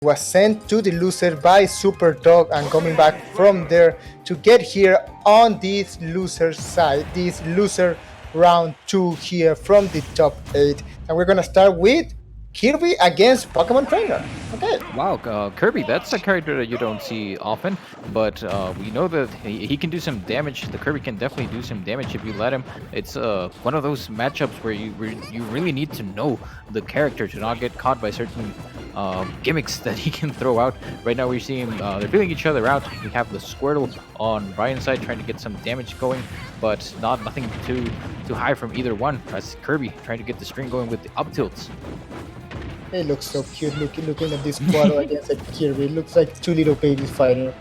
was sent to the loser by Super Dog and coming back from there to get here on this loser side, this loser round 2 here from the top 8. And we're gonna start with Kirby against Pokemon Trainer. Okay. Wow, Kirby, that's a character that you don't see often, but we know that he can do some damage. The Kirby can definitely do some damage if you let him. It's one of those matchups where you really need to know the character to not get caught by certain gimmicks that he can throw out. Right now we're seeing they're feeling each other out. We have the Squirtle on BryanZ side trying to get some damage going, but nothing too high from either one. As Kirby trying to get the string going with the up tilts. It looks so cute looking at this Squirtle against a Kirby. It looks like two little babies fighting.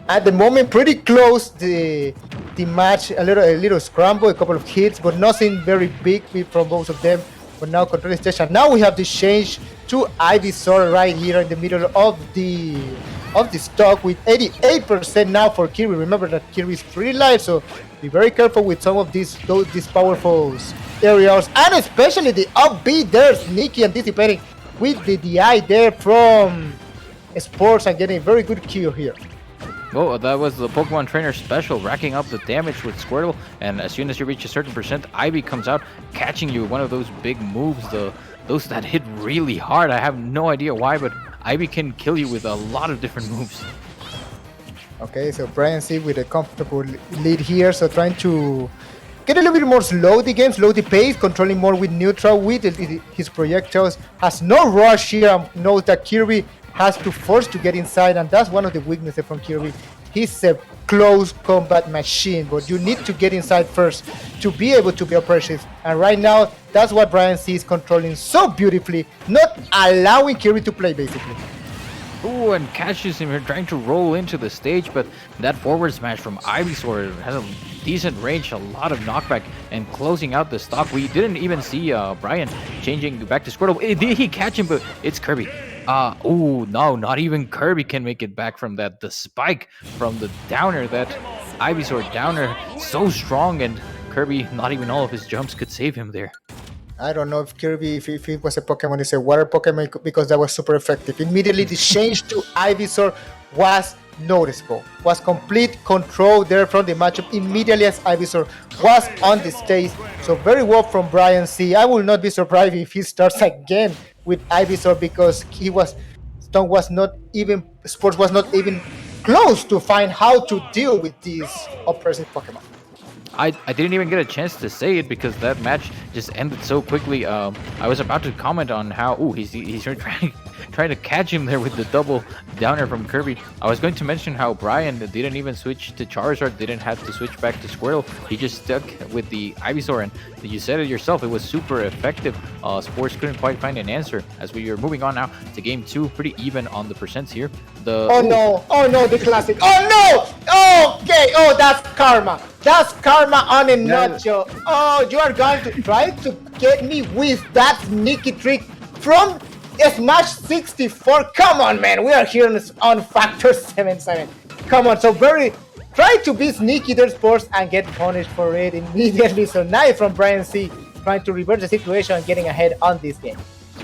At the moment, pretty close the match. A little scramble, a couple of hits, but nothing very big from both of them. But now controlling station. Now we have this change to Ivysaur right here in the middle of the stock with 88% now for Kirby. Remember that Kirby is pretty light, so be very careful with some of these powerful areas, and especially the up B there, sneaky anticipating with the DI there from SPors and getting a very good kill here. Oh, that was the Pokemon Trainer special, racking up the damage with Squirtle, and as soon as you reach a certain percent, Ivy comes out, catching you. One of those big moves, those that hit really hard. I have no idea why, but Ivy can kill you with a lot of different moves. Okay, so BryanZ with a comfortable lead here, so trying to get a little bit more slow the game, slow the pace, controlling more with neutral, with his projectiles. Has no rush here, knows that Kirby has to force to get inside, and that's one of the weaknesses from Kirby. He's a close combat machine, but you need to get inside first to be able to be precious. And right now, that's what BryanZ is controlling so beautifully, not allowing Kirby to play basically. Ooh, and catches him here trying to roll into the stage, but that forward smash from Ivysaur has a decent range, a lot of knockback, and closing out the stock. We didn't even see Bryan changing back to Squirtle. Did he catch him? But it's Kirby. Oh no, not even Kirby can make it back from that. The spike from the downer, that Ivysaur downer, so strong, and Kirby, not even all of his jumps could save him there. I don't know if Kirby, if it was a Pokemon, it's a water Pokemon because that was super effective. Immediately the change to Ivysaur was noticeable. Was complete control there from the matchup immediately as Ivysaur was on the stage. So very well from BryanZ. I will not be surprised if he starts again with Ivysaur because Stone was not even, Sports was not even close to find how to deal with these oppressive Pokemon. I didn't even get a chance to say it because that match just ended so quickly. I was about to comment on how he's trying to catch him there with the double downer from Kirby. I was going to mention how Bryan didn't even switch to Charizard, didn't have to switch back to Squirtle. He just stuck with the Ivysaur, and you said it yourself, it was super effective. Sports couldn't quite find an answer. As we are moving on now to game 2, pretty even on the percents here. Oh no, the classic. Oh no! Okay, that's karma. That's karma on a nutshell. Oh, you are going to try to get me with that sneaky trick from Smash 64. Come on, man. We are here on Factor 77. Come on, so try to be sneaky there, Sports, and get punished for it immediately. So nice from BryanZ trying to reverse the situation and getting ahead on this game.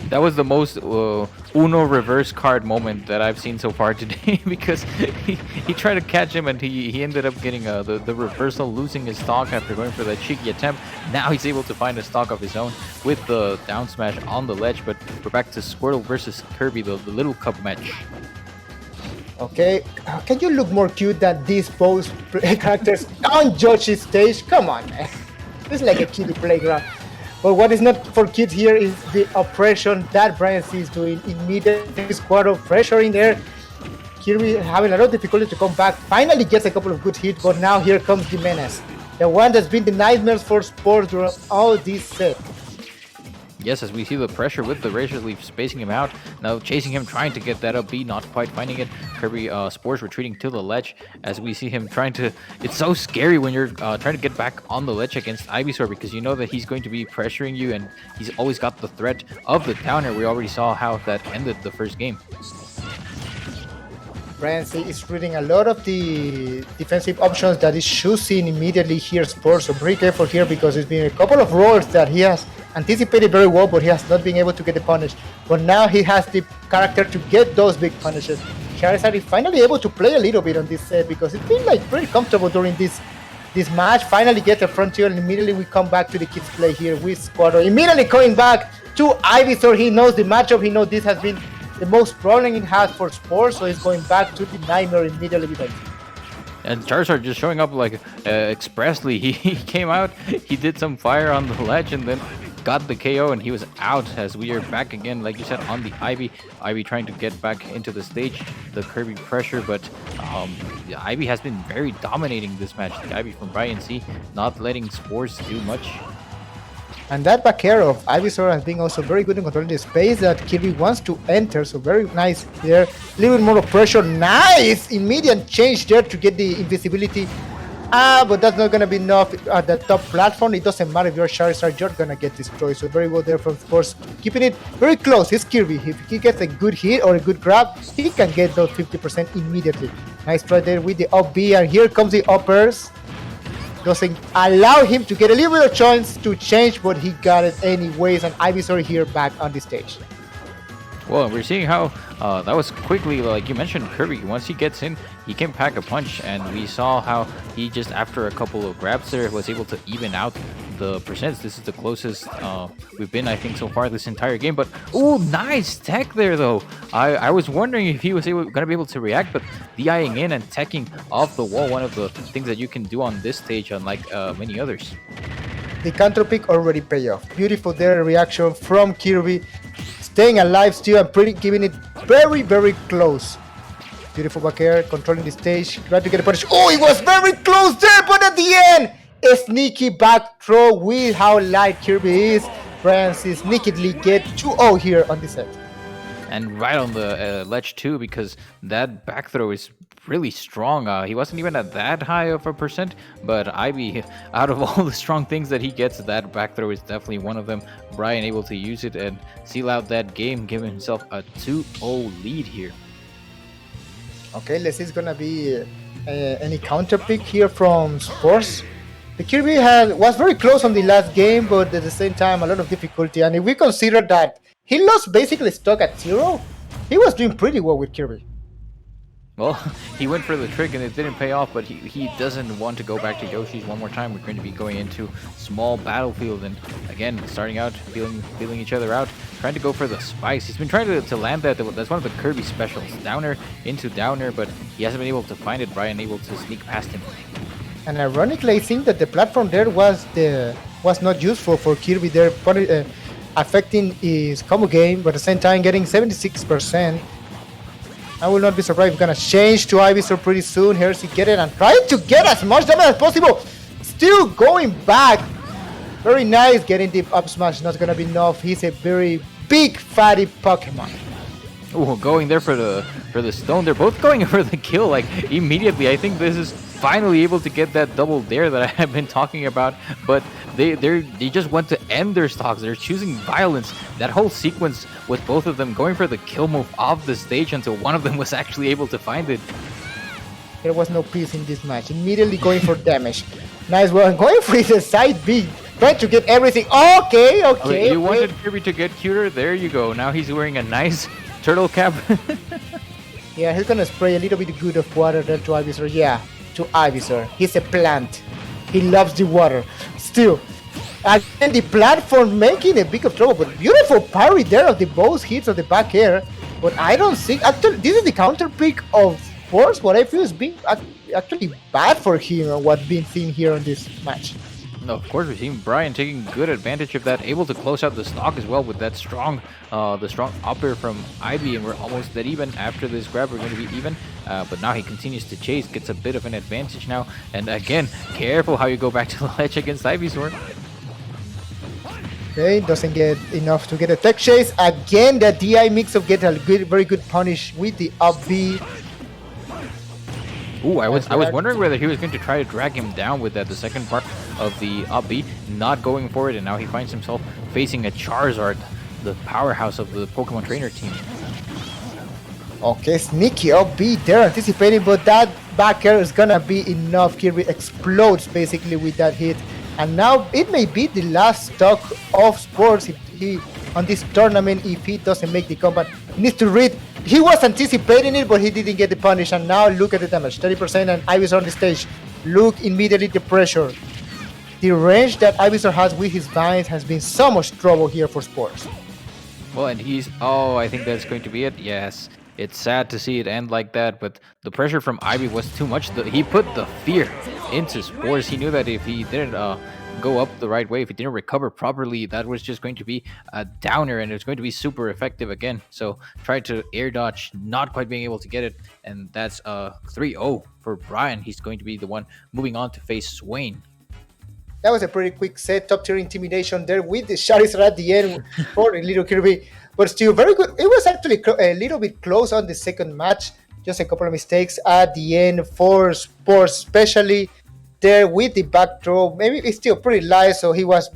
That was the most Uno reverse card moment that I've seen so far today because he tried to catch him and he ended up getting the reversal, losing his stock after going for that cheeky attempt. Now he's able to find a stock of his own with the down smash on the ledge, but we're back to Squirtle versus Kirby, the little cup match. Okay, can you look more cute than these both characters on Yoshi's stage? Come on, man. This is like a kiddie playground. But what is not for kids here is the oppression that BryanZ is doing. Immediately, Squirtle pressuring there. Kirby having a lot of difficulty to come back. Finally gets a couple of good hits, but now here comes the menace. The one that's been the nightmares for Sports during all this set. Yes, as we see the pressure with the Razor Leaf spacing him out. Now chasing him, trying to get that up B, not quite finding it. Kirby Spores retreating to the ledge as we see him trying to... It's so scary when you're trying to get back on the ledge against Ivysaur because you know that he's going to be pressuring you and he's always got the threat of the downer. We already saw how that ended the first game. BryanZ is reading a lot of the defensive options that is choosing immediately here, Sports. So very careful here because there's been a couple of rolls that he has anticipated very well, but he has not been able to get the punish. But now he has the character to get those big punishes. Charizard is finally able to play a little bit on this set because it's been like pretty comfortable during this match. Finally get the frontier, and immediately we come back to the kids play here with Squadron. Immediately going back to Ivysaur. He knows the matchup. He knows this has been the most problem it has for SPors, so he's going back to the Nightmare immediately with it. And Charizard just showing up like expressly. He came out, he did some fire on the ledge, and then got the KO, and he was out. As we are back again, like you said, on the Ivy. Ivy trying to get back into the stage, the Kirby pressure, but the Ivy has been very dominating this match. The Ivy from BryanZ, not letting SPors do much. And that back air of Ivysaur has been also very good in controlling the space that Kirby wants to enter, so very nice there. A little bit more of pressure. Nice! Immediate change there to get the invisibility. But that's not going to be enough at the top platform. It doesn't matter if you're Charizard, you're going to get destroyed. So very well there from SPors, keeping it very close. He's Kirby. If he gets a good hit or a good grab, he can get those 50% immediately. Nice try there with the up B, and here comes the uppers. Doesn't allow him to get a little bit of chance to change, but he got it anyways, and Ivysaur here back on the stage. Well, we're seeing how that was quickly, like you mentioned, Kirby. Once he gets in, he can pack a punch, and we saw how he just, after a couple of grabs there, was able to even out the percents. This is the closest we've been, I think, so far this entire game. But, ooh, nice tech there, though. I was wondering if he was going to be able to react, but DIing in and teching off the wall, one of the things that you can do on this stage, unlike many others. The counter pick already pay off. Beautiful there reaction from Kirby. Staying alive still and giving it very, very close. Beautiful back air, controlling the stage, trying to get a punish. Oh, it was very close there, but at the end, a sneaky back throw with how light Kirby is. BryanZ nakedly get 2-0 here on this set. And right on the ledge too, because that back throw is really strong. He wasn't even at that high of a percent, but Ivy, out of all the strong things that he gets, that back throw is definitely one of them. Bryan able to use it and seal out that game, giving himself a 2-0 lead here. Okay, let's see, it's gonna be any counter pick here from SPors. The Kirby was very close on the last game, but at the same time a lot of difficulty. And if we consider that he lost basically stock at 0, he was doing pretty well with Kirby. Well, he went for the trick and it didn't pay off, but he doesn't want to go back to Yoshi's one more time. We're going to be going into small battlefield, and again, starting out, feeling each other out, trying to go for the spikes. He's been trying to land that. That's one of the Kirby specials. Downer into downer, but he hasn't been able to find it. Bryan able to sneak past him. And ironically, I think that the platform there was not useful for Kirby there, affecting his combo game, but at the same time getting 76%. I will not be surprised if he's gonna change to Ivysaur pretty soon. Here's he get it and trying to get as much damage as possible. Still going back. Very nice, getting the up smash. Not gonna be enough. He's a very big fatty Pokemon. Ooh, going there for the stone. They're both going for the kill like immediately. I think this is finally able to get that double dare that I have been talking about, but they just want to end their stocks. They're choosing violence. That whole sequence with both of them going for the kill move off the stage until one of them was actually able to find it. There was no peace in this match. Immediately going for damage. Nice one. Going for the side B. Trying to get everything. Okay. You wanted Kirby to get cuter? There you go. Now he's wearing a nice turtle cap. Yeah, he's gonna spray a little bit good of water there to Ivysaur. Yeah, to Ivysaur. He's a plant. He loves the water. Still, again, the platform making a big of trouble, but beautiful parry there of the both hits of the back air. But I don't think, actually, this is the counter pick of SPors. What I feel is being actually bad for him and what's being seen here in this match. No, of course, we're seeing Bryan taking good advantage of that, able to close out the stock as well with that strong upper from Ivy, and we're almost dead even. After this grab, we're going to be even, but now he continues to chase, gets a bit of an advantage now, and again, careful how you go back to the ledge against Ivysaur. Okay, doesn't get enough to get a tech chase. Again, the DI mix-up gets a very good punish with the up B. Ooh, I was wondering whether he was going to try to drag him down with that, the second part of the up B, not going for it, and now he finds himself facing a Charizard, the powerhouse of the Pokemon trainer team. Okay, sneaky up B there, anticipating, but that back air is gonna be enough. Kirby explodes basically with that hit. And now it may be the last stock of Sports if he on this tournament if he doesn't make the comeback. He needs to read. He was anticipating it, but he didn't get the punish. And now look at the damage, 30%, and Ivysaur on the stage. Look immediately the pressure. The range that Ivysaur has with his vines has been so much trouble here for Sports. Well, and he's. Oh, I think that's going to be it. Yes. It's sad to see it end like that, but the pressure from Ivy was too much. He put the fear into Spores. He knew that if he didn't go up the right way, if he didn't recover properly, that was just going to be a downer, and it's going to be super effective again. So tried to air dodge, not quite being able to get it, and that's 3-0 for Bryan. He's going to be the one moving on to face Swain. That was a pretty quick set, top tier intimidation there with the Charizard at the end for little Kirby. But still very good. It was actually a little bit close on the second match. Just a couple of mistakes at the end for Sports, especially there with the back throw. Maybe it's still pretty light, so he was